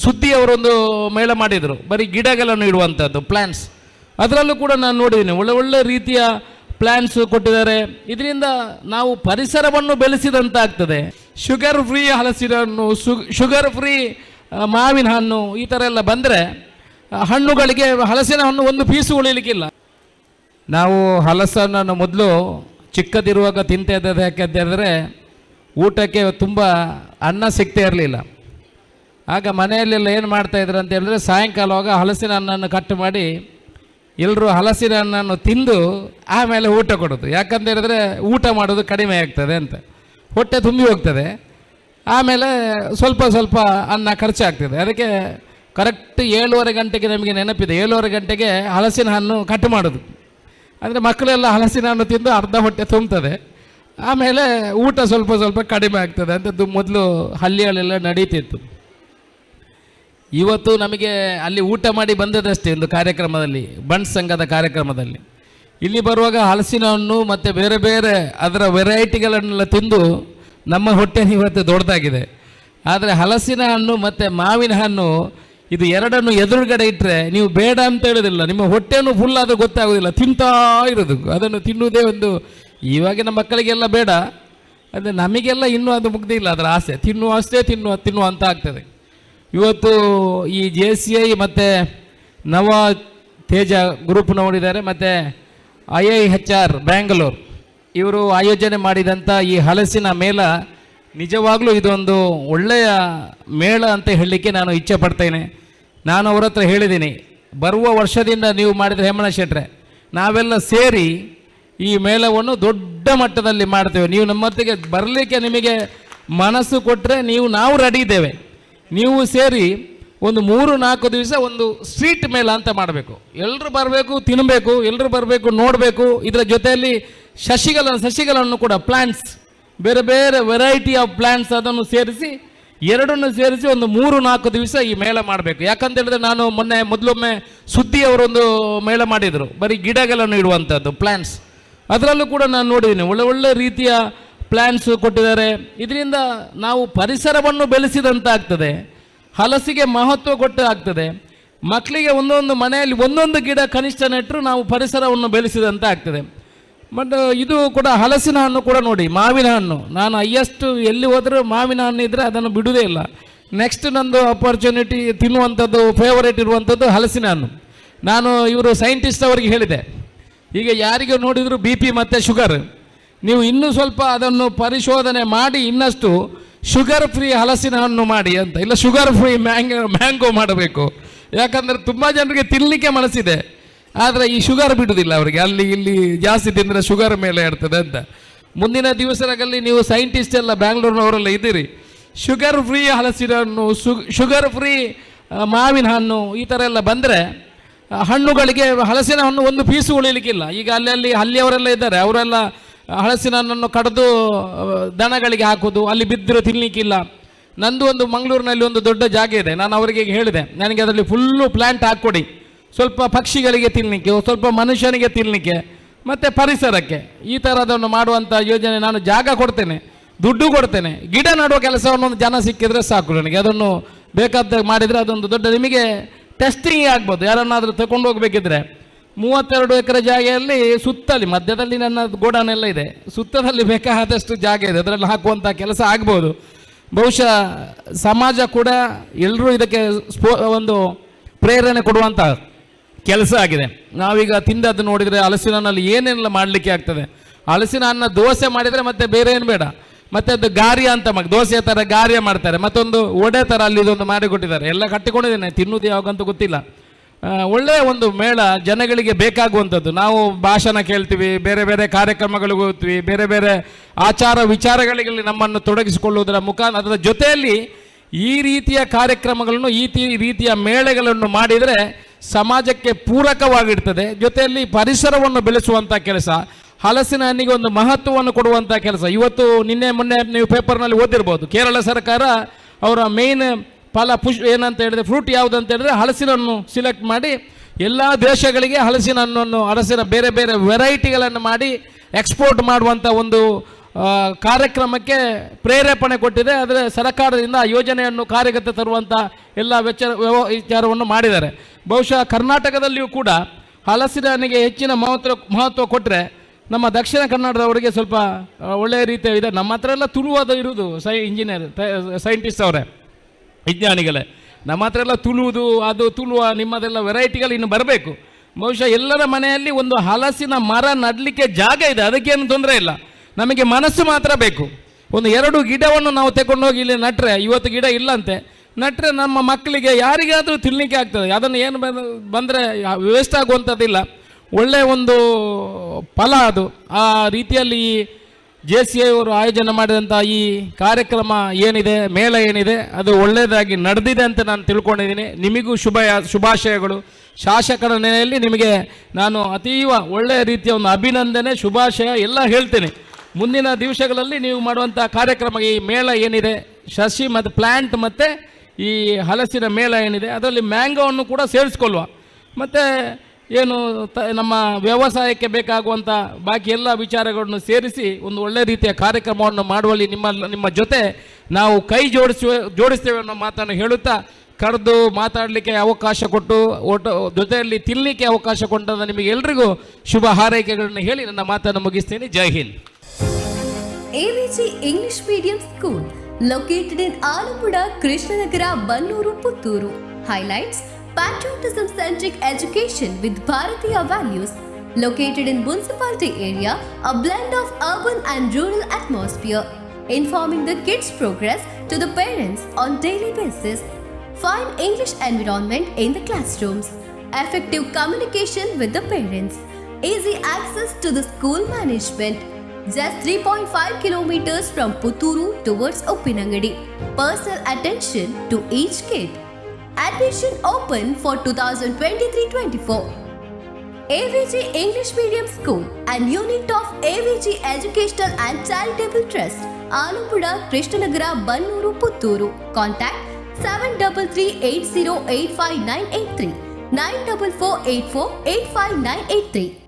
ಸುದ್ದಿ ಅವರೊಂದು ಮೇಳ ಮಾಡಿದರು, ಬರೀ ಗಿಡಗಳನ್ನು ಇಡುವಂಥದ್ದು ಪ್ಲ್ಯಾನ್ಸ್. ಅದರಲ್ಲೂ ಕೂಡ ನಾನು ನೋಡಿದ್ದೀನಿ, ಒಳ್ಳೆ ಒಳ್ಳೆ ರೀತಿಯ ಪ್ಲ್ಯಾನ್ಸ್ ಕೊಟ್ಟಿದ್ದಾರೆ. ಇದರಿಂದ ನಾವು ಪರಿಸರವನ್ನು ಬೆಳೆಸಿದಂತಾಗ್ತದೆ. ಶುಗರ್ ಫ್ರೀ ಹಲಸಿನ ಹಣ್ಣು, ಶುಗರ್ ಫ್ರೀ ಮಾವಿನ ಹಣ್ಣು, ಈ ಥರ ಎಲ್ಲ ಬಂದರೆ ಹಣ್ಣುಗಳಿಗೆ ಹಲಸಿನ ಹಣ್ಣು ಒಂದು ಪೀಸು ಉಳಿಲಿಕ್ಕಿಲ್ಲ. ನಾವು ಹಲಸನ್ನು ಮೊದಲು ಚಿಕ್ಕದಿರುವಾಗ ತಿಂತಾ ಇದ್ದದ್ದು ಯಾಕೆಂತ ಹೇಳಿದ್ರೆ ಊಟಕ್ಕೆ ತುಂಬ ಅನ್ನ ಸಿಗ್ತಾ ಇರಲಿಲ್ಲ. ಆಗ ಮನೆಯಲ್ಲೆಲ್ಲ ಏನು ಮಾಡ್ತಾಯಿದ್ರು ಅಂತ ಹೇಳಿದ್ರೆ ಸಾಯಂಕಾಲವಾಗ ಹಲಸಿನ ಹಣ್ಣನ್ನು ಕಟ್ ಮಾಡಿ ಎಲ್ಲರೂ ಹಲಸಿನ ಹಣ್ಣನ್ನು ತಿಂದು ಆಮೇಲೆ ಊಟ ಕೊಡೋದು. ಯಾಕಂತ ಹೇಳಿದ್ರೆ ಊಟ ಮಾಡೋದು ಕಡಿಮೆ ಆಗ್ತದೆ ಅಂತ, ಹೊಟ್ಟೆ ತುಂಬಿ ಹೋಗ್ತದೆ, ಆಮೇಲೆ ಸ್ವಲ್ಪ ಸ್ವಲ್ಪ ಅನ್ನ ಖರ್ಚಾಗ್ತದೆ. ಅದಕ್ಕೆ ಕರೆಕ್ಟ್ 7:30 ಗಂಟೆಗೆ ನಮಗೆ ನೆನಪಿದೆ, 7:30 ಗಂಟೆಗೆ ಹಲಸಿನ ಹಣ್ಣು ಕಟ್ ಮಾಡೋದು. ಅಂದರೆ ಮಕ್ಕಳೆಲ್ಲ ಹಲಸಿನ ಹಣ್ಣು ತಿಂದು ಅರ್ಧ ಹೊಟ್ಟೆ ತುಂಬ್ತದೆ, ಆಮೇಲೆ ಊಟ ಸ್ವಲ್ಪ ಸ್ವಲ್ಪ ಕಡಿಮೆ ಆಗ್ತದೆ ಅಂತದ್ದು ಮೊದಲು ಹಳ್ಳಿಯಲ್ಲೆಲ್ಲ ನಡೀತಿತ್ತು. ಇವತ್ತು ನಮಗೆ ಅಲ್ಲಿ ಊಟ ಮಾಡಿ ಬಂದದಷ್ಟೇ ಒಂದು ಕಾರ್ಯಕ್ರಮದಲ್ಲಿ, ಬಣ್ಣ ಸಂಘದ ಕಾರ್ಯಕ್ರಮದಲ್ಲಿ. ಇಲ್ಲಿ ಬರುವಾಗ ಹಲಸಿನ ಹಣ್ಣು ಮತ್ತು ಬೇರೆ ಬೇರೆ ಅದರ ವೆರೈಟಿಗಳನ್ನೆಲ್ಲ ತಿಂದು ನಮ್ಮ ಹೊಟ್ಟೆ ಇವತ್ತು ದೊಡ್ಡದಾಗಿದೆ. ಆದರೆ ಹಲಸಿನ ಹಣ್ಣು ಮತ್ತು ಮಾವಿನ ಹಣ್ಣು ಇದು ಎರಡನ್ನು ಎದುರುಗಡೆ ಇಟ್ಟರೆ ನೀವು ಬೇಡ ಅಂತ ಹೇಳೋದಿಲ್ಲ, ನಿಮ್ಮ ಹೊಟ್ಟೆನೂ ಫುಲ್ ಆದರೂ ಗೊತ್ತಾಗೋದಿಲ್ಲ, ತಿಂತಾ ಇರೋದು. ಅದನ್ನು ತಿನ್ನುವುದೇ ಒಂದು, ಇವಾಗಿನ ಮಕ್ಕಳಿಗೆಲ್ಲ ಬೇಡ, ಅಂದರೆ ನಮಗೆಲ್ಲ ಇನ್ನೂ ಅದು ಮುಗ್ದಿಲ್ಲ ಅದರ ಆಸೆ, ತಿನ್ನುವ ಅಂತ ಆಗ್ತದೆ. ಇವತ್ತು ಈ JCI ಮತ್ತು ನವಾತೆಜ ಗ್ರೂಪ್ ನೋಡಿದ್ದಾರೆ, ಮತ್ತು IIHR ಬ್ಯಾಂಗ್ಳೂರ್ ಇವರು ಆಯೋಜನೆ ಮಾಡಿದಂಥ ಈ ಹಲಸಿನ ಮೇಳ ನಿಜವಾಗ್ಲೂ ಇದೊಂದು ಒಳ್ಳೆಯ ಮೇಳ ಅಂತ ಹೇಳಲಿಕ್ಕೆ ನಾನು ಇಚ್ಛೆ ಪಡ್ತೇನೆ. ನಾನು ಅವರ ಹತ್ರ ಹೇಳಿದ್ದೀನಿ, ಬರುವ ವರ್ಷದಿಂದ ನೀವು ಮಾಡಿದರೆ ಹೇಮಣ್ಣ ಶೆಟ್ರೆ ನಾವೆಲ್ಲ ಸೇರಿ ಈ ಮೇಳವನ್ನು ದೊಡ್ಡ ಮಟ್ಟದಲ್ಲಿ ಮಾಡ್ತೇವೆ. ನೀವು ನಮ್ಮೊತ್ತಿಗೆ ಬರಲಿಕ್ಕೆ ನಿಮಗೆ ಮನಸ್ಸು ಕೊಟ್ಟರೆ ನಾವು ರೆಡಿ ಇದ್ದೇವೆ. ನೀವು ಸೇರಿ ಒಂದು 3-4 ದಿವಸ ಒಂದು ಸ್ಟ್ರೀಟ್ ಮೇಳ ಅಂತ ಮಾಡಬೇಕು. ಎಲ್ಲರೂ ಬರಬೇಕು, ತಿನ್ನಬೇಕು, ಎಲ್ಲರೂ ಬರಬೇಕು, ನೋಡಬೇಕು. ಇದರ ಜೊತೆಯಲ್ಲಿ ಸಸಿಗಳನ್ನು ಕೂಡ ಪ್ಲ್ಯಾಂಟ್ಸ್, ಬೇರೆ ಬೇರೆ ವೆರೈಟಿ ಆಫ್ ಪ್ಲ್ಯಾಂಟ್ಸ್ ಅದನ್ನು ಸೇರಿಸಿ, ಎರಡನ್ನು ಸೇರಿಸಿ ಒಂದು 3-4 ದಿವಸ ಈ ಮೇಳ ಮಾಡಬೇಕು. ಯಾಕಂತ ಹೇಳಿದ್ರೆ ನಾನು ಮೊದಲೊಮ್ಮೆ ಸುದ್ದಿ ಅವರೊಂದು ಮೇಳ ಮಾಡಿದರು, ಬರೀ ಗಿಡಗಳನ್ನು ಇಡುವಂಥದ್ದು ಪ್ಲ್ಯಾಂಟ್ಸ್. ಅದರಲ್ಲೂ ಕೂಡ ನಾನು ನೋಡಿದ್ದೀನಿ, ಒಳ್ಳೆ ಒಳ್ಳೆ ರೀತಿಯ ಪ್ಲ್ಯಾನ್ಸ್ ಕೊಟ್ಟಿದ್ದಾರೆ. ಇದರಿಂದ ನಾವು ಪರಿಸರವನ್ನು ಬೆಳೆಸಿದಂತಾಗ್ತದೆ, ಹಲಸಿಗೆ ಮಹತ್ವ ಕೊಟ್ಟು ಆಗ್ತದೆ. ಮಕ್ಕಳಿಗೆ ಒಂದೊಂದು ಮನೆಯಲ್ಲಿ ಒಂದೊಂದು ಗಿಡ ಕನಿಷ್ಠ ನೆಟ್ಟರು ನಾವು ಪರಿಸರವನ್ನು ಬೆಳೆಸಿದಂತ ಆಗ್ತದೆ. ಬಟ್ ಇದು ಕೂಡ ಹಲಸಿನ ಹಣ್ಣು ಕೂಡ ನೋಡಿ, ಮಾವಿನ ಹಣ್ಣು, ನಾನು ಹೈಯೆಸ್ಟ್ ಎಲ್ಲಿ ಹೋದರೂ ಮಾವಿನ ಹಣ್ಣು ಇದ್ದರೆ ಅದನ್ನು ಬಿಡುವುದೇ ಇಲ್ಲ. ನೆಕ್ಸ್ಟ್ ನಂದು ಅಪರ್ಚುನಿಟಿ ತಿನ್ನುವಂಥದ್ದು ಫೇವರೇಟ್ ಇರುವಂಥದ್ದು ಹಲಸಿನ ಹಣ್ಣು. ನಾನು ಇವರು ಸೈಂಟಿಸ್ಟ್ ಅವರಿಗೆ ಹೇಳಿದೆ, ಈಗ ಯಾರಿಗೆ ನೋಡಿದರೂ BP ಮತ್ತು ಶುಗರ್, ನೀವು ಇನ್ನೂ ಸ್ವಲ್ಪ ಅದನ್ನು ಪರಿಶೋಧನೆ ಮಾಡಿ ಇನ್ನಷ್ಟು ಶುಗರ್ ಫ್ರೀ ಹಲಸಿನ ಹಣ್ಣು ಮಾಡಿ ಅಂತ, ಇಲ್ಲ ಶುಗರ್ ಫ್ರೀ ಮ್ಯಾಂಗೋ ಮಾಡಬೇಕು. ಯಾಕಂದರೆ ತುಂಬ ಜನರಿಗೆ ತಿನ್ನಲಿಕ್ಕೆ ಮನಸ್ಸಿದೆ, ಆದರೆ ಈ ಶುಗರ್ ಬಿಡುವುದಿಲ್ಲ ಅವರಿಗೆ, ಅಲ್ಲಿ ಇಲ್ಲಿ ಜಾಸ್ತಿ ತಿಂದರೆ ಶುಗರ್ ಮೇಲೆ ಇರ್ತದೆ ಅಂತ. ಮುಂದಿನ ದಿವಸಗಳಲ್ಲಿ ನೀವು ಸೈಂಟಿಸ್ಟ್ ಎಲ್ಲ ಬ್ಯಾಂಗ್ಳೂರಿನವರೆಲ್ಲ ಇದ್ದೀರಿ, ಶುಗರ್ ಫ್ರೀ ಹಲಸಿನ ಹಣ್ಣು, ಶುಗರ್ ಫ್ರೀ ಮಾವಿನ ಹಣ್ಣು, ಈ ಥರ ಎಲ್ಲ ಬಂದರೆ ಹಣ್ಣುಗಳಿಗೆ ಹಲಸಿನ ಹಣ್ಣು ಒಂದು ಪೀಸು ಉಳಿಲಿಕ್ಕಿಲ್ಲ. ಈಗ ಹಳ್ಳಿಯವರೆಲ್ಲ ಇದ್ದಾರೆ, ಅವರೆಲ್ಲ ಹಲಸಿನ ಹಣ್ಣನ್ನು ಕಡಿದು ದನಗಳಿಗೆ ಹಾಕೋದು, ಅಲ್ಲಿ ಬಿದ್ದರೂ ತಿನ್ನಲಿಕ್ಕಿಲ್ಲ. ನಂದು ಒಂದು ಮಂಗಳೂರಿನಲ್ಲಿ ಒಂದು ದೊಡ್ಡ ಜಾಗ ಇದೆ, ನಾನು ಅವರಿಗೆ ಹೇಳಿದೆ, ನನಗೆ ಅದರಲ್ಲಿ ಫುಲ್ಲು ಪ್ಲ್ಯಾಂಟ್ ಹಾಕ್ಕೊಡಿ, ಸ್ವಲ್ಪ ಪಕ್ಷಿಗಳಿಗೆ ತಿನ್ನಲಿಕ್ಕೆ, ಸ್ವಲ್ಪ ಮನುಷ್ಯನಿಗೆ ತಿನ್ನಲಿಕ್ಕೆ ಮತ್ತು ಪರಿಸರಕ್ಕೆ. ಈ ಥರದನ್ನು ಮಾಡುವಂಥ ಯೋಜನೆ, ನಾನು ಜಾಗ ಕೊಡ್ತೇನೆ, ದುಡ್ಡು ಕೊಡ್ತೇನೆ, ಗಿಡ ನೆಡುವ ಕೆಲಸವನ್ನು ಒಂದು ಜನ ಸಿಕ್ಕಿದರೆ ಸಾಕು ನನಗೆ. ಅದನ್ನು ಬೇಕಾದ ಮಾಡಿದರೆ ಅದೊಂದು ದೊಡ್ಡ ನಿಮಗೆ ಟೆಸ್ಟಿಂಗ್ ಆಗ್ಬೋದು. ಯಾರನ್ನಾದರೂ ತಗೊಂಡು ಹೋಗಬೇಕಿದ್ರೆ 32 ಎಕರೆ ಜಾಗೆಯಲ್ಲಿ ಸುತ್ತಲಿ ಮಧ್ಯದಲ್ಲಿ ನನ್ನ ಗೋಡಾನೆಲ್ಲ ಇದೆ, ಸುತ್ತದಲ್ಲಿ ಬೇಕಾದಷ್ಟು ಜಾಗ ಇದೆ, ಅದರಲ್ಲಿ ಹಾಕುವಂಥ ಕೆಲಸ ಆಗ್ಬೋದು. ಬಹುಶಃ ಸಮಾಜ ಕೂಡ ಎಲ್ಲರೂ ಇದಕ್ಕೆ ಒಂದು ಪ್ರೇರಣೆ ಕೊಡುವಂಥ ಕೆಲಸ ಆಗಿದೆ. ನಾವೀಗ ತಿಂದದ್ದು ನೋಡಿದರೆ ಹಲಸಿನ ಹಣ್ಣಲ್ಲಿ ಏನೆಲ್ಲ ಮಾಡಲಿಕ್ಕೆ ಆಗ್ತದೆ. ಹಲಸಿನ ಹಣ್ಣು ದೋಸೆ ಮಾಡಿದರೆ ಮತ್ತೆ ಬೇರೆ ಏನು ಬೇಡ, ಮತ್ತು ಅದು ಗಾರ್ಯ ಅಂತ ದೋಸೆ ಥರ ಗಾರ್ಯ ಮಾಡ್ತಾರೆ, ಮತ್ತೊಂದು ಒಡೆ ಥರ ಅಲ್ಲಿ ಇದೊಂದು ಮಾಡಿಕೊಟ್ಟಿದ್ದಾರೆ. ಎಲ್ಲ ಕಟ್ಟಿಕೊಂಡಿದ್ದೇನೆ, ತಿನ್ನುವುದು ಯಾವಾಗಂತ ಗೊತ್ತಿಲ್ಲ. ಒಳ್ಳೆಯ ಒಂದು ಮೇಳ, ಜನಗಳಿಗೆ ಬೇಕಾಗುವಂಥದ್ದು. ನಾವು ಭಾಷಣ ಕೇಳ್ತೀವಿ, ಬೇರೆ ಬೇರೆ ಕಾರ್ಯಕ್ರಮಗಳಿಗೆ ಹೋಗ್ತೀವಿ, ಬೇರೆ ಬೇರೆ ಆಚಾರ ವಿಚಾರಗಳಿಗೆ ನಮ್ಮನ್ನು ತೊಡಗಿಸಿಕೊಳ್ಳುವುದರ ಅದರ ಜೊತೆಯಲ್ಲಿ ಈ ರೀತಿಯ ಕಾರ್ಯಕ್ರಮಗಳನ್ನು, ಈ ರೀತಿಯ ಮೇಳೆಗಳನ್ನು ಮಾಡಿದರೆ ಸಮಾಜಕ್ಕೆ ಪೂರಕವಾಗಿರ್ತದೆ. ಜೊತೆಯಲ್ಲಿ ಪರಿಸರವನ್ನು ಬೆಳೆಸುವಂಥ ಕೆಲಸ, ಹಲಸಿನ ಹಣ್ಣಿಗೆ ಒಂದು ಮಹತ್ವವನ್ನು ಕೊಡುವಂಥ ಕೆಲಸ. ಇವತ್ತು ಮೊನ್ನೆ ನೀವು ಪೇಪರ್ನಲ್ಲಿ ಓದಿರ್ಬೋದು, ಕೇರಳ ಸರ್ಕಾರ ಅವರ ಮೇನ್ ಏನಂತ ಹೇಳಿದ್ರೆ ಫ್ರೂಟ್ ಯಾವುದು ಅಂತ ಹೇಳಿದ್ರೆ ಹಲಸಿನ ಹಣ್ಣು ಸಿಲೆಕ್ಟ್ ಮಾಡಿ ಎಲ್ಲ ದೇಶಗಳಿಗೆ ಹಲಸಿನ ಹಣ್ಣನ್ನು, ಹಲಸಿನ ಬೇರೆ ಬೇರೆ ವೆರೈಟಿಗಳನ್ನು ಮಾಡಿ ಎಕ್ಸ್ಪೋರ್ಟ್ ಮಾಡುವಂಥ ಒಂದು ಕಾರ್ಯಕ್ರಮಕ್ಕೆ ಪ್ರೇರೇಪಣೆ ಕೊಟ್ಟಿದೆ. ಆದರೆ ಸರ್ಕಾರದಿಂದ ಆ ಯೋಜನೆಯನ್ನು ಕಾರ್ಯಗತ ತರುವಂಥ ಎಲ್ಲ ವಿಚಾರವನ್ನು ಮಾಡಿದ್ದಾರೆ. ಬಹುಶಃ ಕರ್ನಾಟಕದಲ್ಲಿಯೂ ಕೂಡ ಹಲಸಿನ ಹಣ್ಣಿಗೆ ಹೆಚ್ಚಿನ ಮಹತ್ವ ಕೊಟ್ಟರೆ ನಮ್ಮ ದಕ್ಷಿಣ ಕನ್ನಡದವರಿಗೆ ಸ್ವಲ್ಪ ಒಳ್ಳೆಯ ರೀತಿಯ ಇದೆ. ನಮ್ಮ ಹತ್ರ ಎಲ್ಲ ತುಳುವಾದ ಇರುವುದು ಇಂಜಿನಿಯರ್ ಸೈಂಟಿಸ್ಟ್ ಅವರೇ, ವಿಜ್ಞಾನಿಗಳೇ. ನಮ್ಮ ಹತ್ರ ಎಲ್ಲ ತುಳುವುದು ಅದು ತುಳುವ ನಿಮ್ಮದೆಲ್ಲ ವೆರೈಟಿಗಳು ಇನ್ನು ಬರಬೇಕು. ಬಹುಶಃ ಎಲ್ಲರ ಮನೆಯಲ್ಲಿ ಒಂದು ಹಲಸಿನ ಮರ ನಡಲಿಕ್ಕೆ ಜಾಗ ಇದೆ, ಅದಕ್ಕೇನು ತೊಂದರೆ ಇಲ್ಲ. ನಮಗೆ ಮನಸ್ಸು ಮಾತ್ರ ಬೇಕು. ಒಂದು 2 ಗಿಡವನ್ನು ನಾವು ತಗೊಂಡೋಗಿ ಇಲ್ಲಿ ನಟ್ಟರೆ, ಇವತ್ತು ಗಿಡ ಇಲ್ಲಂತೆ, ನಟ್ಟರೆ ನಮ್ಮ ಮಕ್ಕಳಿಗೆ ಯಾರಿಗಾದರೂ ತಿನ್ನಲಿಕ್ಕೆ ಆಗ್ತದೆ. ಅದನ್ನು ಏನು ಬಂದರೆ ವೇಸ್ಟ್ ಆಗುವಂಥದ್ದಿಲ್ಲ, ಒಳ್ಳೆಯ ಒಂದು ಫಲ ಅದು. ಆ ರೀತಿಯಲ್ಲಿ ಈ JCI ಅವರು ಆಯೋಜನೆ ಮಾಡಿದಂಥ ಈ ಕಾರ್ಯಕ್ರಮ ಏನಿದೆ, ಮೇಳ ಏನಿದೆ, ಅದು ಒಳ್ಳೆಯದಾಗಿ ನಡೆದಿದೆ ಅಂತ ನಾನು ತಿಳ್ಕೊಂಡಿದ್ದೀನಿ. ನಿಮಗೂ ಶುಭಾಶಯಗಳು. ಶಾಸಕರ ನೆಲೆಯಲ್ಲಿ ನಿಮಗೆ ನಾನು ಅತೀವ ಒಳ್ಳೆಯ ರೀತಿಯ ಒಂದು ಅಭಿನಂದನೆ, ಶುಭಾಶಯ ಎಲ್ಲ ಹೇಳ್ತೇನೆ. ಮುಂದಿನ ದಿವಸಗಳಲ್ಲಿ ನೀವು ಮಾಡುವಂಥ ಕಾರ್ಯಕ್ರಮ, ಈ ಮೇಳ ಏನಿದೆ, ಸಸಿ ಮತ್ತು ಪ್ಲ್ಯಾಂಟ್ ಮತ್ತು ಈ ಹಲಸಿನ ಮೇಳ ಏನಿದೆ, ಅದರಲ್ಲಿ ಮ್ಯಾಂಗೋವನ್ನು ಕೂಡ ಸೇರಿಸ್ಕೊಳ್ಳುವ. ಮತ್ತು ಏನು ನಮ್ಮ ವ್ಯವಸಾಯಕ್ಕೆ ಬೇಕಾಗುವಂಥ ಬಾಕಿ ಎಲ್ಲ ವಿಚಾರಗಳನ್ನು ಸೇರಿಸಿ ಒಂದು ಒಳ್ಳೆಯ ರೀತಿಯ ಕಾರ್ಯಕ್ರಮವನ್ನು ಮಾಡುವಲ್ಲಿ ನಿಮ್ಮ ಜೊತೆ ನಾವು ಕೈ ಜೋಡಿಸ್ತೇವೆ ಅನ್ನೋ ಮಾತನ್ನು ಹೇಳುತ್ತಾ, ಕರೆದು ಮಾತಾಡಲಿಕ್ಕೆ ಅವಕಾಶ ಕೊಟ್ಟು ಜೊತೆಯಲ್ಲಿ ತಿನ್ನಲಿಕ್ಕೆ ಅವಕಾಶ ಕೊಟ್ಟ ನಿಮಗೆ ಎಲ್ರಿಗೂ ಶುಭ ಹಾರೈಕೆಗಳನ್ನು ಹೇಳಿ ನನ್ನ ಮಾತನ್ನು ಮುಗಿಸ್ತೀನಿ. ಜೈ Hind. AVG English Medium School located in Alappuzha, Krishnanagara, Bannuru, Putturu highlights patriotism-centric education with Bharatiya values. Located in municipality area, a blend of urban and rural atmosphere, informing the kids' progress to the parents on daily basis. Fine English environment in the classrooms, effective communication with the parents, easy access to the school management. Just 3.5 kilometers from Putturu towards Uppinangadi. Personal attention to each kid. Admission open for 2023-24. AVG English Medium School and unit of AVG Educational and Charitable Trust, Alappuzha, Krishnanagara, Bannuru, Putturu. Contact 7338085983 94484 85983.